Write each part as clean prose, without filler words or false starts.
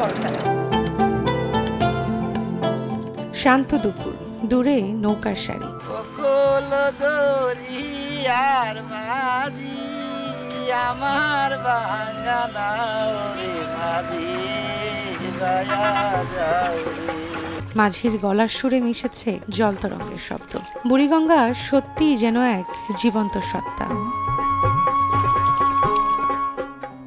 বড় চ্যালেঞ্জ। শান্ত দুপুর, দূরে নৌকার সারি। আমার মাঝির গলার সুরে মিশেছে জলতরঙ্গের শব্দ। বুড়িগঙ্গা সত্যিই যেন এক জীবন্ত সত্তা।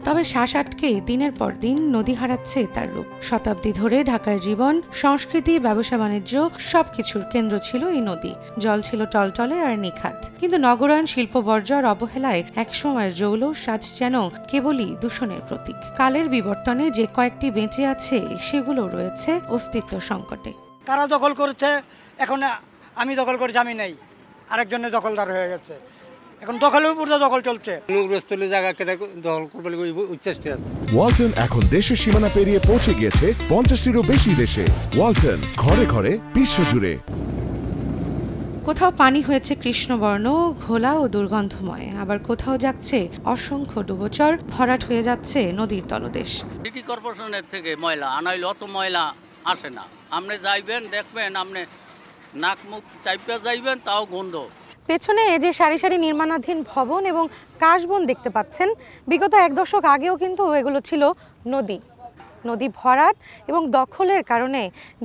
তবে শ্বাস আটকে দিনের পর দিন নদী হারাচ্ছে তার রূপ। শতাব্দী ধরে ঢাকার জীবন, সংস্কৃতি, ব্যবসা বাণিজ্য সবকিছুর কেন্দ্র ছিল এই নদী। জল ছিল টলটলে আর নিখাত, কিন্তু নগরায়ণ, শিল্প বর্জ্য, অবহেলায় একসময়ের জৌলস আজ যেন কেবলই দূষণের প্রতীক। কালের বিবর্তনে যে কয়েকটি বেঁচে আছে সেগুলো রয়েছে অস্তিত্ব সংকটে। কারা দখল করেছে, এখন আমি দখল করেছি, আমি নেই, আরেকজনের দখলদার হয়ে গেছে। এখন দখলের উপর দখল চলছে। ওয়ালটন এখন দেশের সীমানা পেরিয়ে পৌঁছে গিয়েছে 50টিরও বেশি দেশে। ওয়ালটন, ঘরে ঘরে, বিশ্বজুড়ে। কোথাও পানি হয়েছে কৃষ্ণবর্ণ, ঘোলা ও দুর্গন্ধময়, আবার কোথাও যাচ্ছে অসংখ্য ডুবোচর, ভরাট হয়ে যাচ্ছে নদীর তলদেশ। সিটি কর্পোরেশনের থেকে ময়লা আনাইলে অত ময়লা আসে না। আপনি যাইবেন, দেখবেন, আপনি নাক মুখ চাইপা যাইবেন, তাও গন্ধ। পেছনে এই যে সারি সারি নির্মাণাধীন ভবন এবং কাশবন দেখতে পাচ্ছেন, বিগত 1 দশক আগেও কিন্তু এগুলো ছিল নদী। নদী ভরাট এবং দখলের কারণে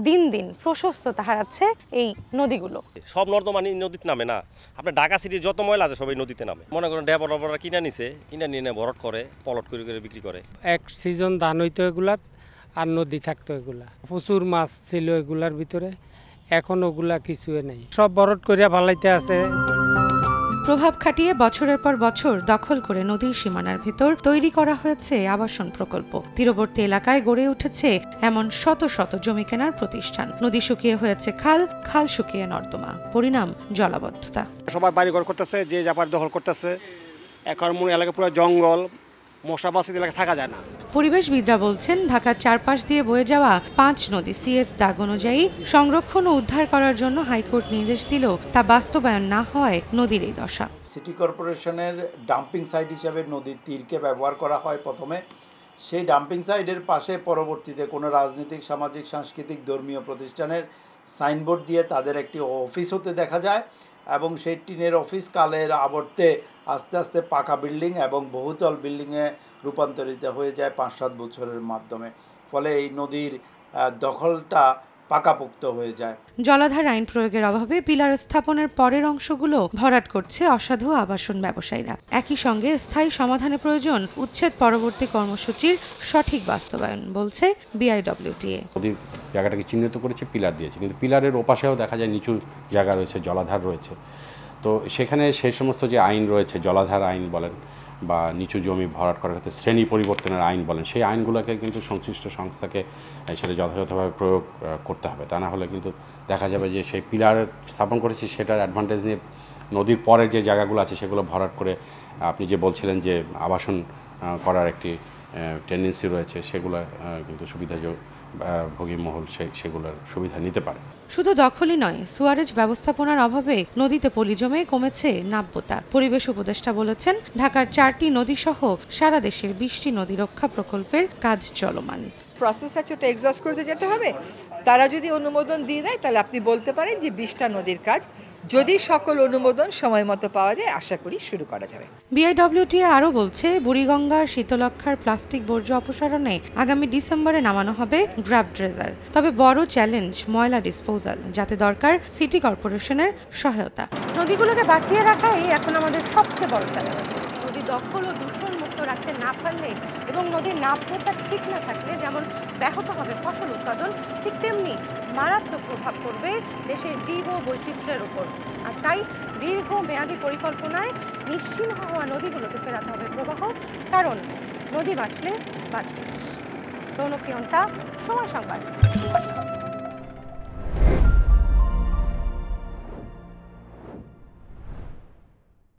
দিন দিন প্রশস্ততা হারাচ্ছে এই নদীগুলো। সব নর্দমা নদীতে নামে না, আপনার ঢাকা সিটির যত ময়লা আছে সবাই নদীতে নামে। মনে করেন ডেভেলপাররা কিনে নিয়ে ভরট করে, পলট করে বিক্রি করে। এক সিজন ধান হইতো এগুলা, আর নদী থাকতো এগুলা। প্রচুর মাছ ছিল এগুলার ভিতরে, এখন ওগুলা কিছুই নেই, সব ভরট করিয়া ভালাইতে আছে। প্রভাব খাটিয়ে বছরের পর বছর দখল করে নদীর সীমানার ভেতর তৈরি করা হয়েছে আবাসন প্রকল্প। তীরবর্তী এলাকায় গড়ে উঠেছে এমন শত শত জমি কেনার প্রতিষ্ঠান। নদী শুকিয়ে হয়েছে খাল, খাল শুকিয়ে নর্দমা, পরিণাম জলাবদ্ধতা। সবাই বাড়িঘর করতেছে, যে যাবার দখল করতেছে। এখন মনে এলাকা পুরো জঙ্গল, মশা বাসিত এলাকা থাকা যায় না। পরিবেশবিদরা বলছেন, ঢাকার চারপাশ দিয়ে বয়ে যাওয়া 5 নদী সিএস দাগ অনুযায়ী সংরক্ষণ ও উদ্ধার করার জন্য হাইকোর্ট নির্দেশ দিলেও তা বাস্তবায়ন না হওয়ায় নদীর এই দশা। সিটি কর্পোরেশনের ডাম্পিং সাইট হিসেবে নদীর তীরকে ব্যবহার করা হয় প্রথমে। সেই ডাম্পিং সাইটের পাশে পরবর্তীতে কোনো রাজনৈতিক, সামাজিক, সাংস্কৃতিক, ধর্মীয় প্রতিষ্ঠানের সাইনবোর্ড দিয়ে তাদের একটি অফিস হতে দেখা যায়, এবং সেই টিনের অফিস কালের আবর্তে আস্তে আস্তে পাকা বিল্ডিং এবং বহুতল বিল্ডিংয়ে রূপান্তরিত হয়ে যায় 5-7 বছরের মাধ্যমে। ফলে এই নদীর দখলটা পাকাপোক্ত হয়ে যায়। জলাধার আইন প্রয়োগের অভাবে পিলার স্থাপনের পরের অংশগুলো ভরাট করছে অসাধু আবাসন ব্যবসায়ীরা। একই সঙ্গে স্থায়ী সমাধানে প্রয়োজন উচ্ছেদ পরবর্তী কর্মসূচির সঠিক বাস্তবায়ন, বলছে বিআইডব্লিউটিএ। নদীর জায়গাটাকে চিহ্নিত করেছে, পিলার দিয়েছে, কিন্তু পিলারের ওপাশেও দেখা যায় নিচু জায়গা রয়েছে, জলাধার রয়েছে। তো সেখানে সেই সমস্ত যে আইন রয়েছে, জলাধার আইন বলেন বা নিচু জমি ভরাট করার ক্ষেত্রে শ্রেণী পরিবর্তনের আইন বলেন, সেই আইনগুলোকে কিন্তু সংশ্লিষ্ট সংস্থাকে সেটা যথাযথভাবে প্রয়োগ করতে হবে। তা না হলে কিন্তু দেখা যাবে যে সেই পিলার স্থাপন করেছি সেটার অ্যাডভান্টেজ নিয়ে নদীর পরের যে জায়গাগুলো আছে সেগুলো ভরাট করে আপনি যে বলছিলেন যে আবাসন করার একটি টেন্ডেন্সি রয়েছে, সেগুলো কিন্তু সুবিধাভোগী মহল সেগুলোর সুবিধা নিতে পারে। শুধু দখলই নয়, সুয়ারেজ ব্যবস্থাপনার অভাবে নদীতে পলি জমে কমেছে নাব্যতা। পরিবেশ উপদেষ্টা বলেছেন, ঢাকার 4টি নদী সহ সারা দেশের 20টি নদী রক্ষা প্রকল্পের কাজ চলমান। প্রসেস আছে, ওটা এক্সস্ট করতে যেতে হবে। তারা যদি অনুমোদন দিয়ে দেয় তাহলে আপনি বলতে পারেন যে 20টা নদীর কাজ, যদি সকল অনুমোদন সময় মতো পাওয়া যায়, আশা করি শুরু করা যাবে। বিআইডব্লিউটিএ আরও বলছে, বুড়িগঙ্গার শীতলক্ষার প্লাস্টিক বর্জ্য অপসারণে আগামী ডিসেম্বরে নামানো হবে গ্র্যাব ড্রেজার। তবে বড় চ্যালেঞ্জ ময়লা ডিসপোজাল, যাতে দরকার সিটি কর্পোরেশনের সহায়তা। নদীগুলোকে বাঁচিয়ে রাখাই এখন আমাদের সবচেয়ে বড় চ্যালেঞ্জ। নদী দখল ও দূষণ মুক্ত রাখতে না পারলে এবং নদীর নাব্যতা ঠিক না থাকলে যেমন ব্যাহত হবে ফসল উৎপাদন, ঠিক তেমনি মারাত্মক প্রভাব পড়বে দেশের জীব ও বৈচিত্র্যের উপর। আর তাই দীর্ঘ মেয়াদী পরিকল্পনায় নিশ্চিহ্ন হওয়া নদীগুলোকে ফেরাতে হবে প্রবাহ, কারণ নদী বাঁচলে বাঁচবে দেশ। রৌনক প্রিয়ন্তা, সময় সংবাদ।